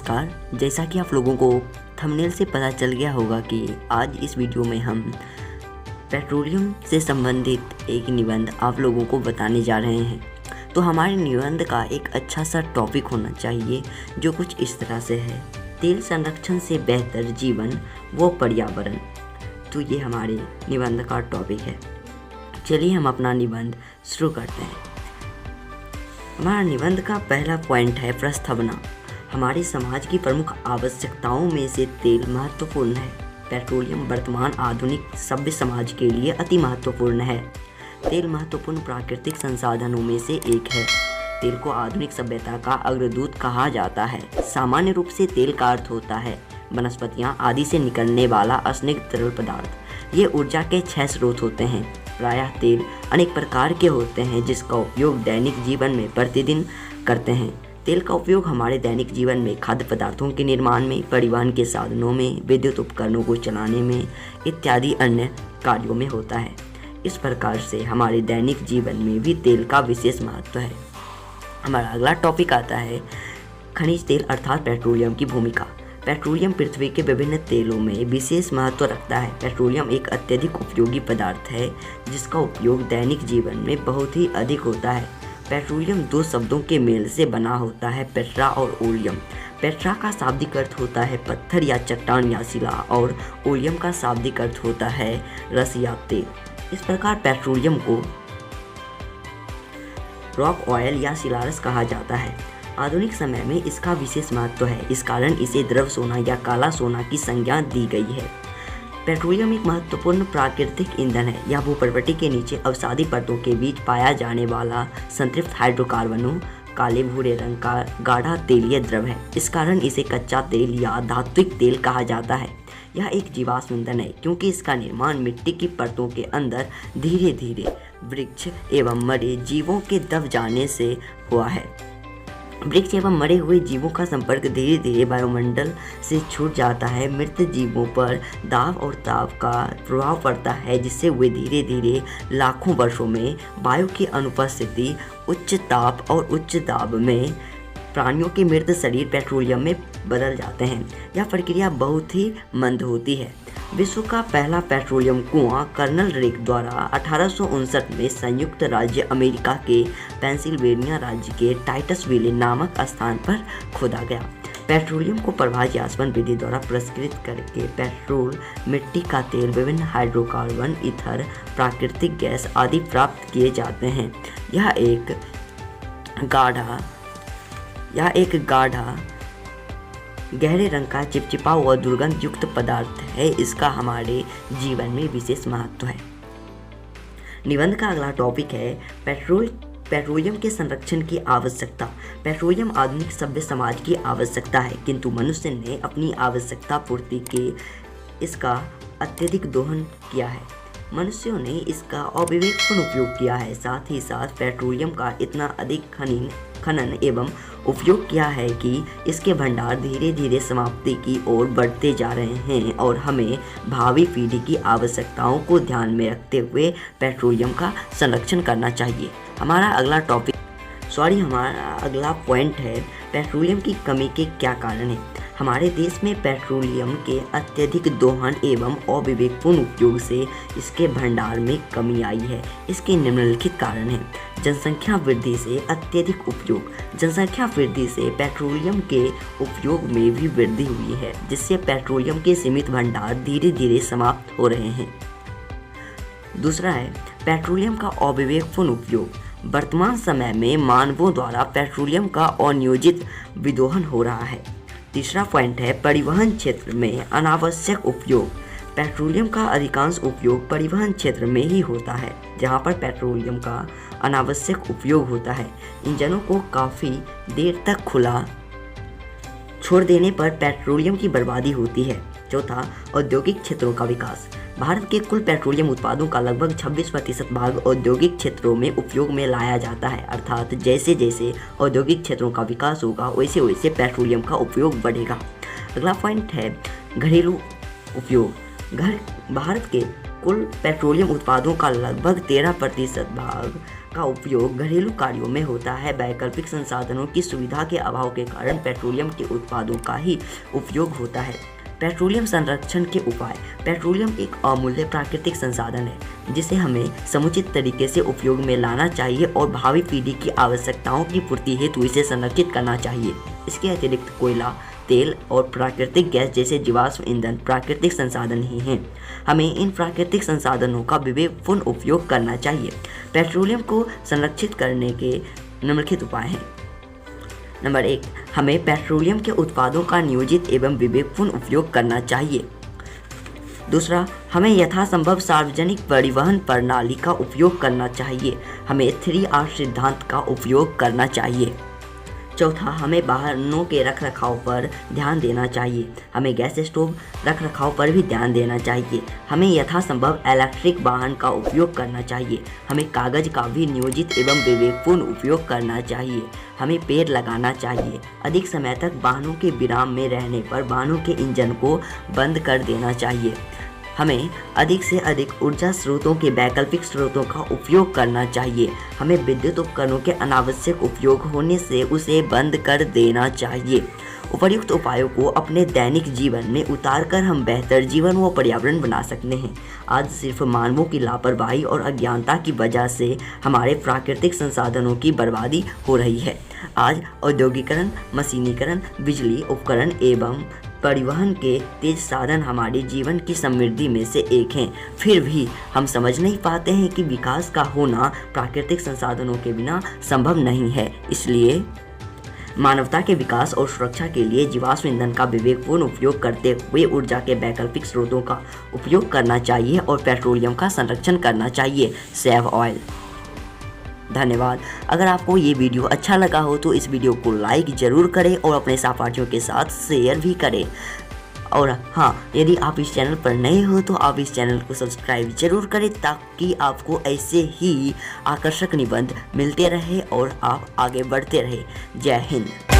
नमस्कार। जैसा कि आप लोगों को थंबनेल से पता चल गया होगा कि आज इस वीडियो में हम पेट्रोलियम से संबंधित एक निबंध आप लोगों को बताने जा रहे हैं। तो हमारे निबंध का एक अच्छा सा टॉपिक होना चाहिए जो कुछ इस तरह से है, तेल संरक्षण से बेहतर जीवन व पर्यावरण। तो ये हमारे निबंध का टॉपिक है। चलिए हम अपना निबंध शुरू करते हैं। हमारा निबंध का पहला पॉइंट है प्रस्तावना। हमारे समाज की प्रमुख आवश्यकताओं में से तेल महत्वपूर्ण है। पेट्रोलियम वर्तमान आधुनिक सभ्य समाज के लिए अति महत्वपूर्ण है। तेल महत्वपूर्ण प्राकृतिक संसाधनों में से एक है। तेल को आधुनिक सभ्यता का अग्रदूत कहा जाता है। सामान्य रूप से तेल का अर्थ होता है वनस्पतियाँ आदि से निकलने वाला स्निग्ध तरल पदार्थ। ये ऊर्जा के 6 स्रोत होते हैं। प्रायः तेल अनेक प्रकार के होते हैं जिसका उपयोग दैनिक जीवन में प्रतिदिन करते हैं। तेल का उपयोग हमारे दैनिक जीवन में खाद्य पदार्थों के निर्माण में, परिवहन के साधनों में, विद्युत उपकरणों को चलाने में इत्यादि अन्य कार्यों में होता है। इस प्रकार से हमारे दैनिक जीवन में भी तेल का विशेष महत्व है। हमारा अगला टॉपिक आता है खनिज तेल अर्थात पेट्रोलियम की भूमिका। पेट्रोलियम पृथ्वी के विभिन्न तेलों में विशेष महत्व रखता है। पेट्रोलियम एक अत्यधिक उपयोगी पदार्थ है जिसका उपयोग दैनिक जीवन में बहुत ही अधिक होता है। पेट्रोलियम 2 शब्दों के मेल से बना होता है, पेट्रा और ओलियम। पेट्रा का शाब्दिक अर्थ होता है पत्थर या चट्टान या शिला और ओलियम का शाब्दिक अर्थ होता है रस या तेल। इस प्रकार पेट्रोलियम को रॉक ऑयल या शिलारस कहा जाता है। आधुनिक समय में इसका विशेष महत्व है, इस कारण इसे द्रव सोना या काला सोना की संज्ञा दी गई है। पेट्रोलियम एक महत्वपूर्ण प्राकृतिक ईंधन है। यह भूपर्वती के नीचे अवसादी परतों के बीच पाया जाने वाला संतृप्त हाइड्रोकार्बनों काले भूरे रंग का गाढ़ा तेलीय द्रव है। इस कारण इसे कच्चा तेल या धात्विक तेल कहा जाता है। यह एक जीवाश्म ईंधन है क्योंकि इसका निर्माण मिट्टी की परतों के अंदर धीरे धीरे वृक्ष एवं मरे जीवों के दब जाने से हुआ है। वृक्ष एवं मरे हुए जीवों का संपर्क धीरे धीरे वायुमंडल से छूट जाता है। मृत जीवों पर दाब और ताप का प्रभाव पड़ता है जिससे वे धीरे धीरे लाखों वर्षों में वायु की अनुपस्थिति, उच्च ताप और उच्च दाब में प्राणियों के मृत शरीर पेट्रोलियम में बदल जाते हैं। यह प्रक्रिया बहुत ही मंद होती है। विश्व का पहला पेट्रोलियम कुआं कर्नल रेक द्वारा 1859 में संयुक्त राज्य अमेरिका के पेंसिल्वेनिया राज्य के टाइटसविले नामक स्थान पर खोदा गया। पेट्रोलियम को प्रभाज्यास्पन विधि द्वारा प्रसंस्कृत करके पेट्रोल, मिट्टी का तेल, विभिन्न हाइड्रोकार्बन, ईथर, प्राकृतिक गैस आदि प्राप्त किए जाते हैं। यह एक गाढ़ा गहरे रंग का चिपचिपा व दुर्गंध युक्त पदार्थ है। इसका हमारे जीवन में विशेष महत्व है। निबंध का अगला टॉपिक है पेट्रोलियम के संरक्षण की आवश्यकता। पेट्रोलियम आधुनिक सभ्य समाज की आवश्यकता है किंतु मनुष्य ने अपनी आवश्यकता पूर्ति के इसका अत्यधिक दोहन किया है। मनुष्यों ने इसका अविवेकपूर्ण उपयोग किया है। साथ ही साथ पेट्रोलियम का इतना अधिक खनन एवं उपयोग किया है कि इसके भंडार धीरे धीरे समाप्ति की ओर बढ़ते जा रहे हैं और हमें भावी पीढ़ी की आवश्यकताओं को ध्यान में रखते हुए पेट्रोलियम का संरक्षण करना चाहिए। हमारा अगला पॉइंट है पेट्रोलियम की कमी के क्या कारण हैं। हमारे देश में पेट्रोलियम के अत्यधिक दोहन एवं अविवेकपूर्ण उपयोग से इसके भंडार में कमी आई है। इसके निम्नलिखित कारण हैं। जनसंख्या वृद्धि से अत्यधिक उपयोग। जनसंख्या वृद्धि से पेट्रोलियम के उपयोग में भी वृद्धि हुई है जिससे पेट्रोलियम के सीमित भंडार धीरे धीरे समाप्त हो रहे हैं। दूसरा है पेट्रोलियम का अविवेकपूर्ण उपयोग। वर्तमान समय में मानवों द्वारा पेट्रोलियम का अनियोजित विदोहन हो रहा है। तीसरा पॉइंट है परिवहन क्षेत्र में अनावश्यक उपयोग। पेट्रोलियम का अधिकांश उपयोग परिवहन क्षेत्र में ही होता है जहां पर पेट्रोलियम का अनावश्यक उपयोग होता है। इंजनों को काफ़ी देर तक खुला छोड़ देने पर पेट्रोलियम की बर्बादी होती है। चौथा औद्योगिक क्षेत्रों का विकास। भारत के कुल पेट्रोलियम उत्पादों का लगभग 26% भाग औद्योगिक क्षेत्रों में उपयोग में लाया जाता है। अर्थात जैसे जैसे औद्योगिक क्षेत्रों का विकास होगा वैसे वैसे पेट्रोलियम का उपयोग बढ़ेगा। अगला पॉइंट है घरेलू उपयोग। भारत के कुल पेट्रोलियम उत्पादों का लगभग 13% भाग का उपयोग घरेलू कार्यों में होता है। वैकल्पिक संसाधनों की सुविधा के अभाव के कारण पेट्रोलियम के उत्पादों का ही उपयोग होता है। पेट्रोलियम संरक्षण के उपाय। पेट्रोलियम एक अमूल्य प्राकृतिक संसाधन है जिसे हमें समुचित तरीके से उपयोग में लाना चाहिए और भावी पीढ़ी की आवश्यकताओं की पूर्ति हेतु इसे संरक्षित करना चाहिए। इसके अतिरिक्त कोयला, तेल और प्राकृतिक गैस जैसे जीवाश्म ईंधन प्राकृतिक संसाधन ही हैं। हमें इन प्राकृतिक संसाधनों का विवेकपूर्ण उपयोग करना चाहिए। पेट्रोलियम को संरक्षित करने के निम्नलिखित उपाय हैं। नंबर 1, हमें पेट्रोलियम के उत्पादों का नियोजित एवं विवेकपूर्ण उपयोग करना चाहिए। दूसरा, हमें यथासंभव सार्वजनिक परिवहन प्रणाली का उपयोग करना चाहिए। हमें 3R सिद्धांत का उपयोग करना चाहिए। चौथा, हमें वाहनों के रखरखाव पर ध्यान देना चाहिए। हमें गैस स्टोव रखरखाव पर भी ध्यान देना चाहिए। हमें यथासंभव इलेक्ट्रिक वाहन का उपयोग करना चाहिए। हमें कागज़ का भी नियोजित एवं विवेकपूर्ण उपयोग करना चाहिए। हमें पेड़ लगाना चाहिए। अधिक समय तक वाहनों के विराम में रहने पर वाहनों के इंजन को बंद कर देना चाहिए। हमें अधिक से अधिक ऊर्जा स्रोतों के वैकल्पिक स्रोतों का उपयोग करना चाहिए। हमें विद्युत उपकरणों के अनावश्यक उपयोग होने से उसे बंद कर देना चाहिए। उपर्युक्त उपायों को अपने दैनिक जीवन में उतारकर हम बेहतर जीवन व पर्यावरण बना सकते हैं। आज सिर्फ मानवों की लापरवाही और अज्ञानता की वजह से हमारे प्राकृतिक संसाधनों की बर्बादी हो रही है। आज औद्योगिकरण, मशीनीकरण, बिजली उपकरण एवं परिवहन के तेज साधन हमारे जीवन की समृद्धि में से एक हैं। फिर भी हम समझ नहीं पाते हैं कि विकास का होना प्राकृतिक संसाधनों के बिना संभव नहीं है। इसलिए मानवता के विकास और सुरक्षा के लिए जीवाश्म ईंधन का विवेकपूर्ण उपयोग करते हुए ऊर्जा के वैकल्पिक स्रोतों का उपयोग करना चाहिए और पेट्रोलियम का संरक्षण करना चाहिए। Save oil. धन्यवाद। अगर आपको ये वीडियो अच्छा लगा हो तो इस वीडियो को लाइक ज़रूर करें और अपने सहपाठियों के साथ शेयर भी करें। और हाँ, यदि आप इस चैनल पर नए हो तो आप इस चैनल को सब्सक्राइब जरूर करें ताकि आपको ऐसे ही आकर्षक निबंध मिलते रहे और आप आगे बढ़ते रहे। जय हिंद।